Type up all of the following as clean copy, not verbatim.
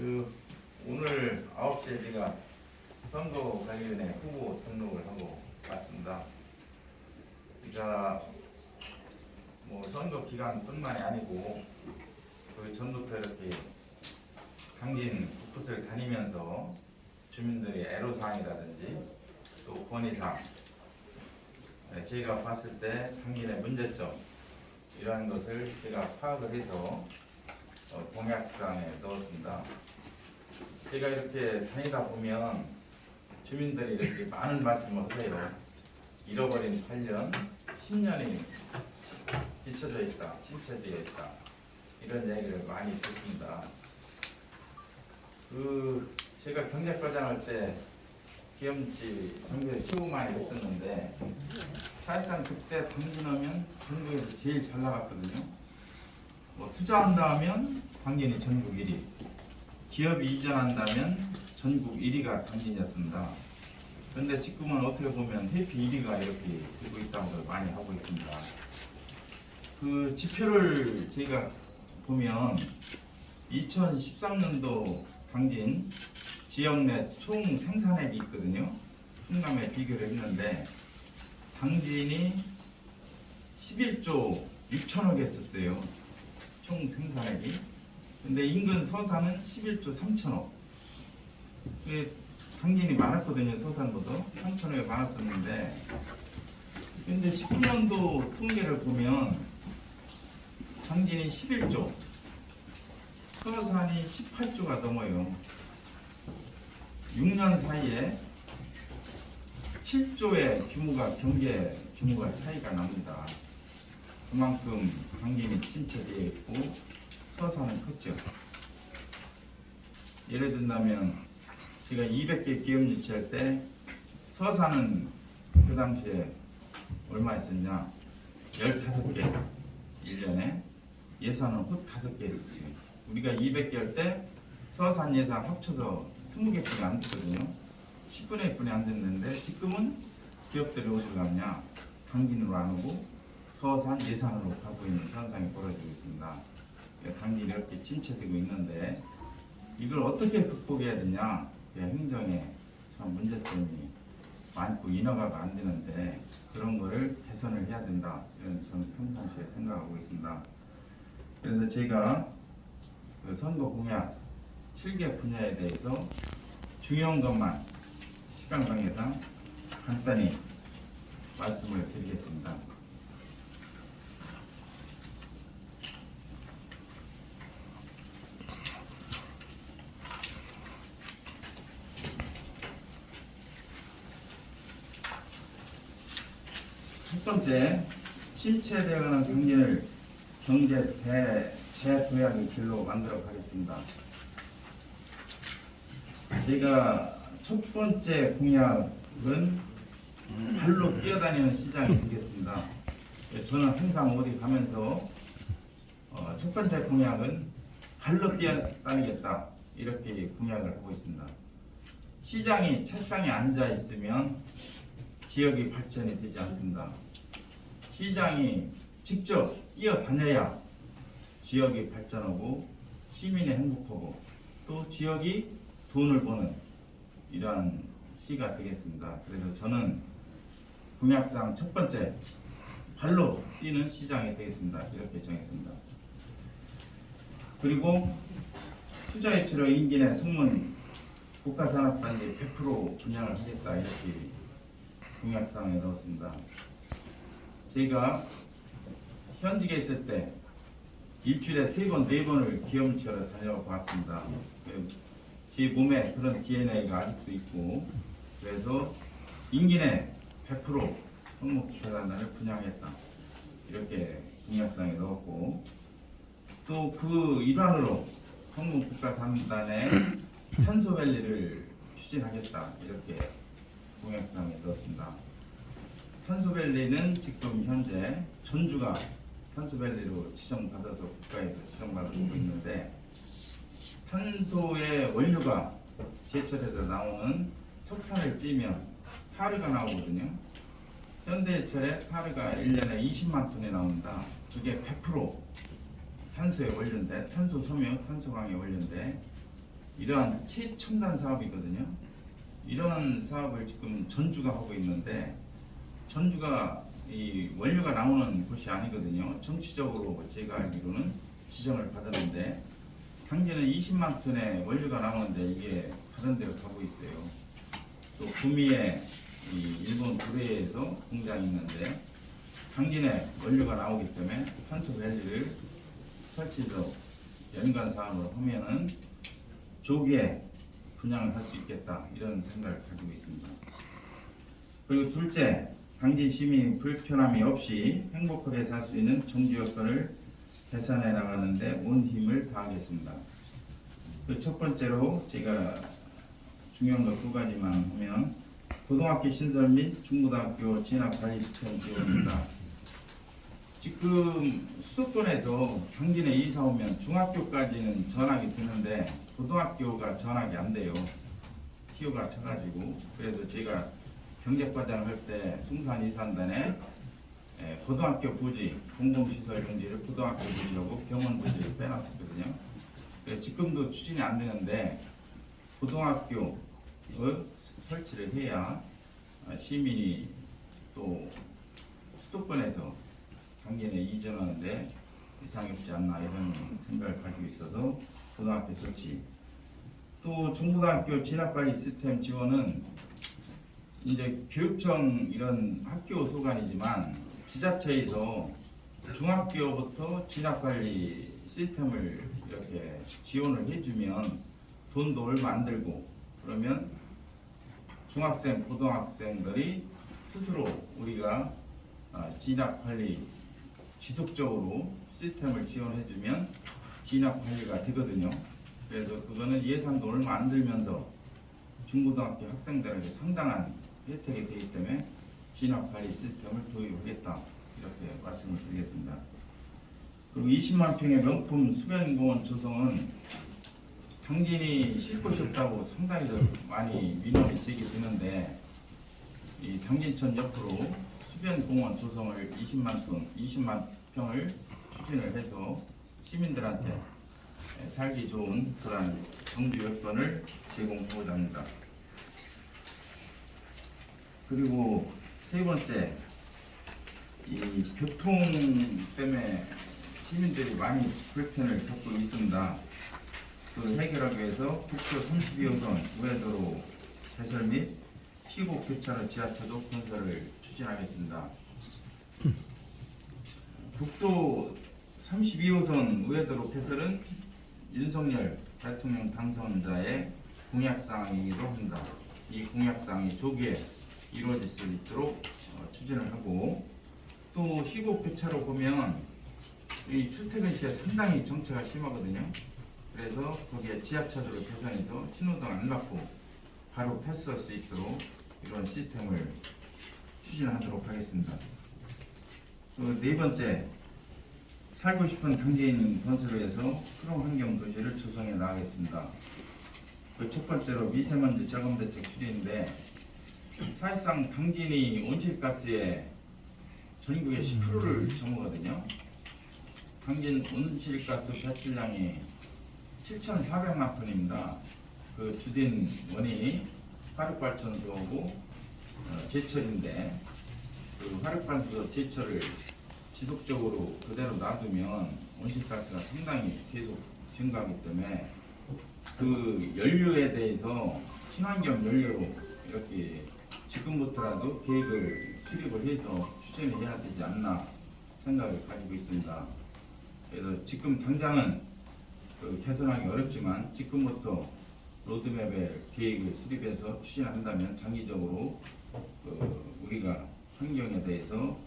오늘 9시에 제가 선거 관련해 후보 등록을 하고 왔습니다. 그러니까 선거 기간뿐만이 아니고 그 전부터 이렇게 당진 곳곳을 다니면서 주민들의 애로사항이라든지 또 건의사항, 제가 봤을 때 당진의 문제점 이러한 것을 제가 파악을 해서 공약사항에 넣었습니다. 제가 이렇게 다니다 보면 주민들이 이렇게 많은 말씀을 하세요. 잃어버린 8년, 10년이 뒤쳐져 있다, 침체되어 있다, 이런 얘기를 많이 듣습니다. 제가 경제과장 할 때 기업지 전국에 15만이 했었는데 사실상 그때 당진하면 전국에서 제일 잘 나갔거든요. 투자한다 하면 당진이 전국 1위, 기업이 이전한다면 전국 1위가 당진이었습니다. 그런데 지금은 어떻게 보면 회피 1위가 이렇게 되고 있다고 많이 하고 있습니다. 그 지표를 제가 보면 2013년도 당진 지역 내 총 생산액이 있거든요. 충남에 비교를 했는데 당진이 11조 6천억 했었어요. 총 생산액이. 근데 인근 서산은 11조 3천억. 당진이 많았거든요. 서산보다 3천억이 많았었는데, 근데 19년도 통계를 보면 당진이 11조, 서산이 18조가 넘어요. 6년 사이에 7조의 경제 규모가 차이가 납니다. 그만큼 당진이 침체되어 있고 서산은 컸죠. 예를 든다면 제가 200개 기업 유치할 때 서산은 그 당시에 얼마 있었냐? 15개 1년에 예산은 곧 5개 있었어요. 우리가 200개 할 때 서산 예산 합쳐서 20개뿐이 안 됐거든요. 10분의 1뿐이 안 됐는데 지금은 기업들이 어디로 가냐? 당진으로 안 오고 서산 예산으로 가고 있는 현상이 벌어지고 있습니다. 당진이 이렇게 침체되고 있는데 이걸 어떻게 극복해야 되냐? 행정에 참 문제점이 많고 인허가가 안 되는데 그런 거를 개선을 해야 된다. 이런 저는 평상시에 생각하고 있습니다. 그래서 제가 그 선거 공약 7개 분야에 대해서 중요한 것만 시간 관계상 간단히 말씀을 드리겠습니다. 첫 번째, 침체되어가는 당진을 경제 재도약의 길로 만들어 가겠습니다. 제가 첫 번째 공약은 발로 뛰어다니는 시장이 되겠습니다. 저는 항상 어디 가면서 첫 번째 공약은 발로 뛰어다니겠다 이렇게 공약을 하고 있습니다. 시장이 책상에 앉아 있으면 지역이 발전이 되지 않습니다. 시장이 직접 뛰어다녀야 지역이 발전하고 시민이 행복하고 또 지역이 돈을 버는 이러한 시가 되겠습니다. 그래서 저는 공약상 첫 번째 발로 뛰는 시장이 되겠습니다. 이렇게 정했습니다. 그리고 투자 유치로 인근의 숨은 국가산업단지 100% 분양을 하겠다 이렇게 공약상에 넣었습니다. 제가 현직에 있을 때 일주일에 3번, 4번을 기업 유치하러 다녀왔습니다. 제 몸에 그런 DNA가 아직도 있고 그래서 인근에 100% 성목기사단을 분양했다 이렇게 공약상에 넣었고 또 그 일환으로 성목국가산단의 탄소밸리를 추진하겠다 이렇게 공약상에 넣었습니다. 탄소밸리는 지금 현재 전주가 탄소밸리로 지정받아서 국가에서 지정받고 있는데 탄소의 원료가 제철에서 나오는 석탄을 찌면 타르가 나오거든요. 현대제철에 타르가 1년에 20만 톤이 나온다. 그게 100% 탄소의 원료인데 탄소 섬유, 탄소강의 원료인데 이러한 최첨단 사업이거든요. 이런 사업을 지금 전주가 하고 있는데 전주가 이 원료가 나오는 곳이 아니거든요. 정치적으로 제가 알기로는 지정을 받았는데 당기는 20만 톤의 원료가 나오는데 이게 다른 데로 가고 있어요. 또 구미에 이 일본 구례에서 공장이 있는데 당진에 원료가 나오기 때문에 탄소밸리를 설치도 연관 사업을 하면은 조기에 분양을 할 수 있겠다 이런 생각을 가지고 있습니다. 그리고 둘째, 당진 시민이 불편함이 없이 행복하게 살 수 있는 정주 여건을 개선해 나가는데 온 힘을 다하겠습니다. 그 첫 번째로 제가 중요한 거 두 가지만 하면 고등학교 신설 및 중고등학교 진학 관리 시스템 지원입니다. 지금 수도권에서 당진에 이사 오면 중학교까지는 전학이 되는데 고등학교가 전학이 안 돼요. 티오가 쳐가지고. 그래서 제가 경제과장을 할 때 숭산 이산단에 고등학교 부지, 공공시설 경제를 고등학교 부지라고 병원 부지를 빼놨었거든요. 지금도 추진이 안 되는데 고등학교 설치를 해야 시민이 또 수도권에서 당진에 이전하는데 이상이 없지 않나 이런 생각을 가지고 있어서 고등학교 설치. 또 중고등학교 진학관리 시스템 지원은 이제 교육청 이런 학교 소관이지만 지자체에서 중학교부터 진학관리 시스템을 이렇게 지원을 해주면 돈도 얼마 안 들고 그러면 중학생, 고등학생들이 스스로 우리가 진학관리 지속적으로 시스템을 지원해주면 진학관리가 되거든요. 그래서 그거는 예산도 얼마 안 들면서 중고등학교 학생들에게 상당한 혜택이 되기 때문에 진학관리 시스템을 도입하겠다 이렇게 말씀을 드리겠습니다. 그리고 20만 평의 명품 수변공원 조성은 당진이 쉴 곳이 없다고 상당히 많이 민원이 제기되는데 이 당진천 옆으로 수변공원 조성을 20만 평을 추진을 해서 시민들한테 살기 좋은 그런 정주 여건을 제공하고자 합니다. 그리고 세 번째, 이 교통 때문에 시민들이 많이 불편을 겪고 있습니다. 그 해결하기 위해서 국도 32호선 우회도로 개설 및 시곡 교차로 지하차도 건설을 추진하겠습니다. 국도 32호선 우회도로 개설은 윤석열 대통령 당선자의 공약사항이기도 합니다. 이 공약사항이 조기에 이루어질 수 있도록 추진을 하고 또 시곡 교차로 보면 이 출퇴근 시에 상당히 정체가 심하거든요. 그래서 거기에 지하차도를 개선해서 신호등 안 받고 바로 패스할 수 있도록 이런 시스템을 추진하도록 하겠습니다. 네 번째, 살고 싶은 당진 건설을 위해서 크롬 환경 도시를 조성해 나가겠습니다. 그 첫 번째로 미세먼지 저감 대책 추진인데 사실상 당진이 온실가스의 전국의 10%를 점거든요. 당진 온실가스 배출량이 7,400만 톤입니다. 그 주된 원인이 화력발전소하고 제철인데 그 화력발전소 제철을 지속적으로 그대로 놔두면 온실가스가 상당히 계속 증가하기 때문에 그 연료에 대해서 친환경 연료로 이렇게 지금부터라도 계획을 수립을 해서 추진을 해야 되지 않나 생각을 가지고 있습니다. 그래서 지금 당장은 개선하기 어렵지만 지금부터 로드맵의 계획을 수립해서 추진한다면 장기적으로 우리가 환경에 대해서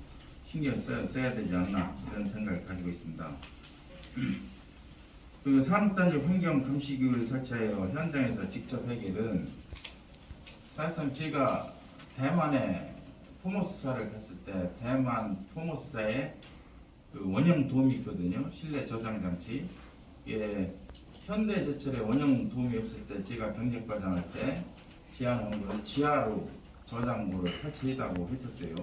신경 써야 되지 않나 이런 생각을 가지고 있습니다. 그리고 산업단지 환경 감시기구를 설치하여 현장에서 직접 해결은 사실상 제가 대만에 포모스사를 갔을 때 대만 포모스사에 그 원형 도움이 있거든요. 실내 저장 장치. 예, 현대제철에 원형 도움이 없을 때 제가 경쟁과장 할 때 제안한 거는 지하로 저장고를 설치해달라고 했었어요.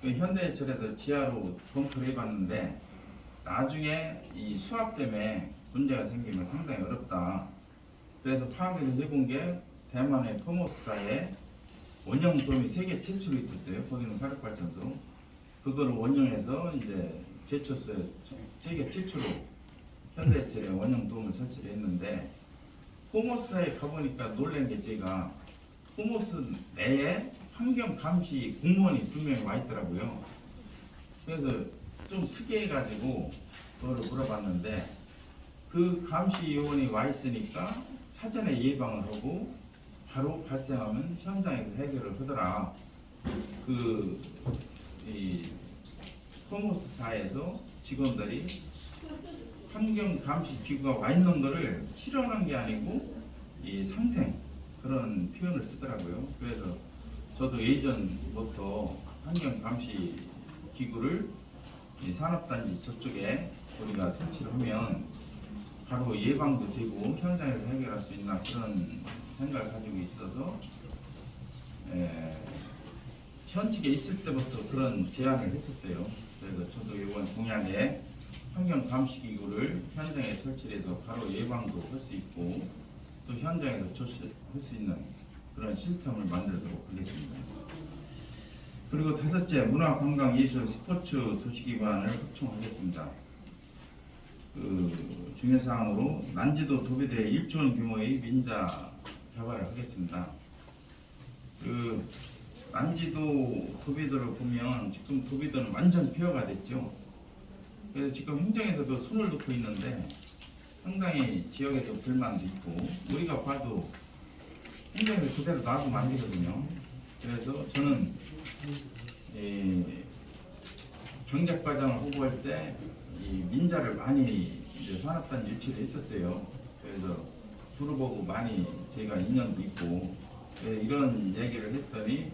그 현대제철에도 지하로 검토를 해봤는데 나중에 이 수압 때문에 문제가 생기면 상당히 어렵다. 그래서 파악을 해본 게 대만의 포모스사에 원형돔이 세계 최초로 있었어요. 거기는 화력발전소. 그거를 원형해서 이제 제초소에 세계 최초로 현대철에 원형돔을 설치를 했는데, 포모스사에 가보니까 놀란 게 제가 포모스 내에 환경감시 공무원이 2명이 와 있더라고요. 그래서 좀 특이해가지고 그거를 물어봤는데, 그 감시 요원이 와 있으니까 사전에 예방을 하고 바로 발생하면 현장에서 해결을 하더라. 이 포모스사에서 직원들이 환경 감시 기구가 와 있는 거를 실현한 게 아니고 이 상생 그런 표현을 쓰더라고요. 그래서 저도 예전부터 환경 감시 기구를 이 산업단지 저쪽에 우리가 설치를 하면 바로 예방도 되고 현장에서 해결할 수 있나 그런 생각을 가지고 있어서 현직에 있을 때부터 그런 제안을 했었어요. 그래서 저도 이번 공약에 환경 감시 기구를 현장에 설치해서 바로 예방도 할 수 있고 또 현장에서 조치할 수 있는 그런 시스템을 만들도록 하겠습니다. 그리고 5째, 문화, 관광, 예술, 스포츠 도시 기반을 확충하겠습니다. 중요사항으로 난지도 도비대 1조 원 규모의 민자 개발을 하겠습니다. 난지도 도비도를 보면 지금 도비도는 완전 폐허가 됐죠. 그래서 지금 행정에서도 손을 놓고 있는데 상당히 지역에서 불만도 있고 우리가 봐도 행정에서 그대로 놔두면 안 되거든요. 그래서 저는 경작과장을 홍보할 때 이 민자를 많이 이제 산업단지 유치를 했었어요. 그래서 두루보고 많이 제가 인연도 있고 이런 얘기를 했더니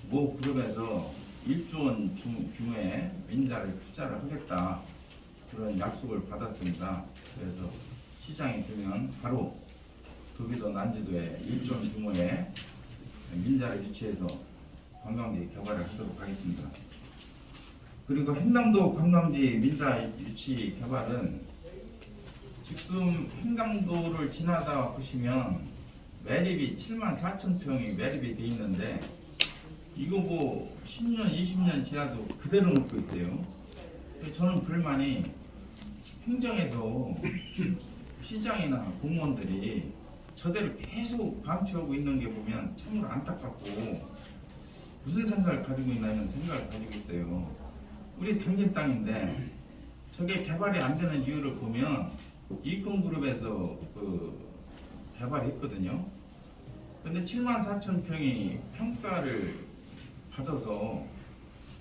모 그룹에서 1조 원 규모의 민자를 투자를 하겠다 그런 약속을 받았습니다. 그래서 시장이 되면 바로 도비도 난지도에 1조 원 규모의 민자를 유치해서 관광지 개발을 하도록 하겠습니다. 그리고 행담도 관광지 민자 유치 개발은 지금 행담도를 지나다 보시면 매립이 74,000평이 매립이 돼 있는데 이거 뭐 10년, 20년 지나도 그대로 놓고 있어요. 저는 불만이 행정에서 시장이나 공무원들이 저대로 계속 방치하고 있는 게 보면 참으로 안타깝고 무슨 생각을 가지고 있나 이런 생각을 가지고 있어요. 우리 당진 땅인데 저게 개발이 안 되는 이유를 보면 이권그룹에서 개발했거든요. 근데 74,000평이 평가를 받아서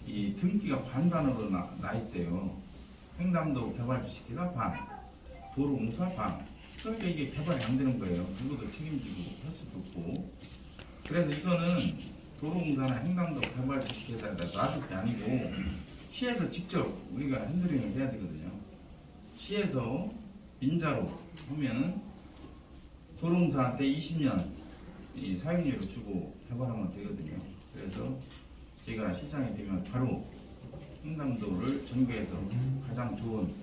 이 등기가 반반으로 나 있어요. 횡담도 개발 주식회사 반, 도로공사 반. 그러니까 이게 개발이 안 되는 거예요. 누구도 책임지고 할 수도 없고. 그래서 이거는 도로공사나 횡담도 개발 주식회사에다 놔둘 게 아니고 시에서 직접 우리가 핸들링을 해야 되거든요. 시에서 민자로 하면은 도로공사한테 20년 이 사용료를 주고 개발하면 되거든요. 그래서 제가 시장이 되면 바로 횡담도를 전국에서 가장 좋은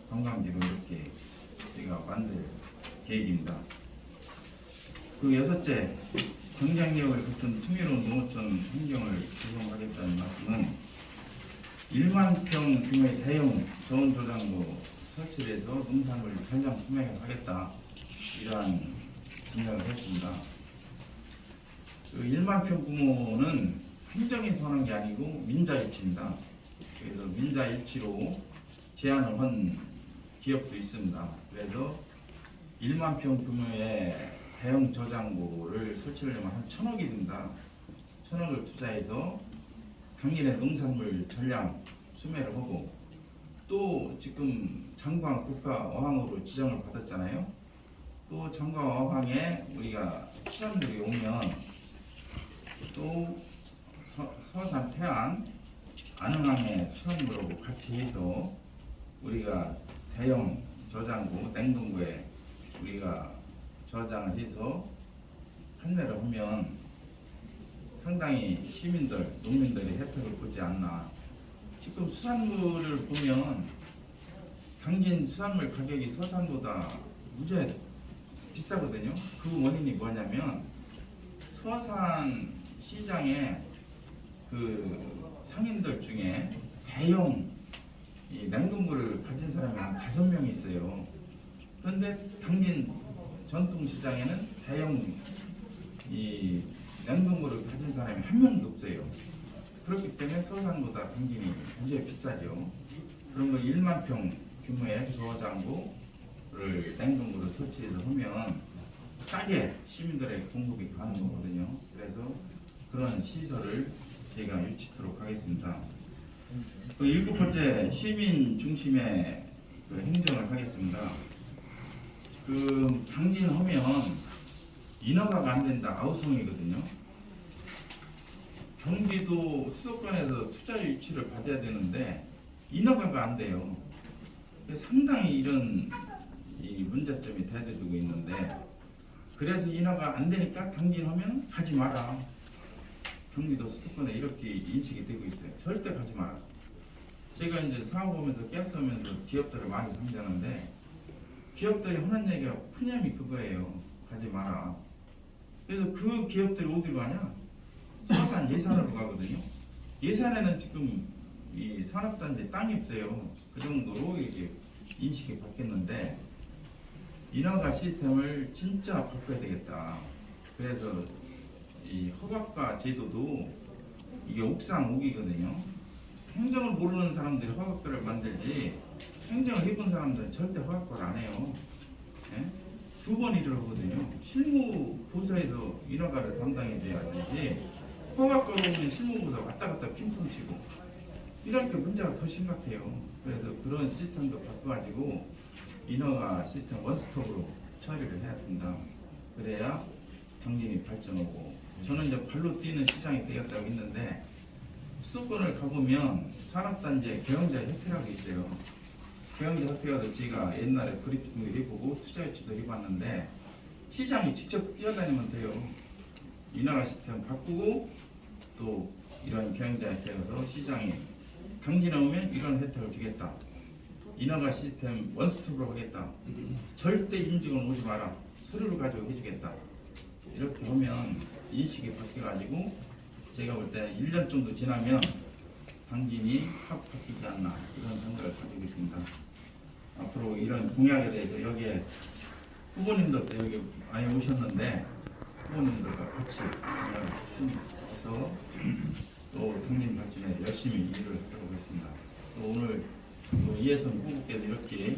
관광지로 이렇게 제가 만들 계획입니다. 그 6째, 경쟁력을 갖춘 풍요로운 농어촌 환경을 조성하겠다는 말씀은 1만 평 규모의 대형 저온 저장고 설치를 해서 농산물 전장 소매를 하겠다 이러한 생각을 했습니다. 그 1만 평 규모는 행정에서 하는 게 아니고 민자 유치입니다. 그래서 민자 유치로 제안을 한 기업도 있습니다. 그래서 1만 평 규모의 대형 저장고를 설치하려면 한 1,000억이 듭니다. 1,000억을 투자해서 당일에 농산물 전량 수매를 하고 또 지금 장광 국가 어항으로 지정을 받았잖아요. 또 장광 어항에 우리가 수산물이 오면 또 서산 태안 안흥항의 수산물하고 같이 해서 우리가 대형 저장고 냉동고에 우리가 저장을 해서 판매를 하면 상당히 시민들, 농민들이 혜택을 보지 않나. 지금 수산물을 보면 당진 수산물 가격이 서산보다 무지 비싸거든요. 그 원인이 뭐냐면 서산 시장에 그 상인들 중에 대형 이 냉동고를 가진 사람이 한 5명이 있어요. 그런데 당진 전통시장에는 대형 이 냉동고를 가진 사람이 한 명도 없어요. 그렇기 때문에 서산보다 당진이 굉장히 비싸죠. 그런 거 1만 평 규모의 저장고를 냉동고를 설치해서 하면 싸게 시민들에게 공급이 가는 거거든요. 그래서 그런 시설을 저희가 유치토록 하겠습니다. 그 7번째 시민 중심의 그 행정을 하겠습니다. 그 당진하면 인허가가 안 된다 아우성이거든요. 경기도 수도권에서 투자 유치를 받아야 되는데 인허가가 안 돼요. 상당히 이런 이 문제점이 대두되고 있는데 그래서 인허가 안 되니까 당진하면 가지 마라. 경기도 수도권에 이렇게 인식이 되고 있어요. 절대 가지 마라. 제가 이제 사업하면서 깨쓰면서 기업들을 많이 상대하는데 기업들이 하는 얘기가 푸념이 그거예요. 가지 마라. 그래서 그 기업들이 어디로 가냐? 서산 예산으로 가거든요. 예산에는 지금 이 산업단지 땅이 없어요. 그 정도로 이렇게 인식이 바뀌었는데 인허가 시스템을 진짜 바꿔야 되겠다. 그래서 이 허가가 제도도 이게 옥상 옥이거든요. 행정을 모르는 사람들이 허가과를 만들지 행정을 해본 사람들은 절대 허가과를 안 해요. 예? 2번 일을 하거든요. 실무부서에서 인허가를 담당해줘야 되지 허가과로 오면 실무부서 왔다 갔다 핑퐁치고 이렇게 문제가 더 심각해요. 그래서 그런 시스템도 바꿔가지고 인허가 시스템 원스톱으로 처리를 해야 된다. 그래야 당진이 발전하고 저는 이제 발로 뛰는 시장이 되겠다고 했는데 수도권을 가보면 산업단지에 경영자 협회라고 있어요. 경영자 협회가 제가 옛날에 브리핑도 해보고 투자유치도 해봤는데 시장이 직접 뛰어다니면 돼요. 인허가 시스템 바꾸고 또 이런 경영자 협회에서 시장이 당진에 오면 이런 혜택을 주겠다. 인허가 시스템 원스톱으로 하겠다. 절대 인증은 오지 마라. 서류를 가지고 해주겠다. 이렇게 하면 인식이 바뀌어가지고 제가 볼 때 1년 정도 지나면 당진이 확 바뀌지 않나 이런 생각을 가지고 있습니다. 앞으로 이런 공약에 대해서 여기에 후보님들도 여기 많이 오셨는데 후보님들과 같이 공약을 해서 또 당진 발전에 열심히 일을 해보겠습니다. 또 오늘 또 이혜선 후보께서 이렇게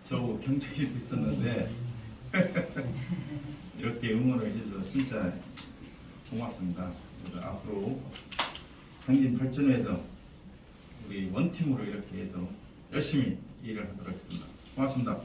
저하고 경쟁이 있었는데 이렇게 응원을 해주셔서 진짜 고맙습니다. 앞으로 당진 발전에서 우리 원팀으로 이렇게 해서 열심히 일을 하도록 하겠습니다. 고맙습니다.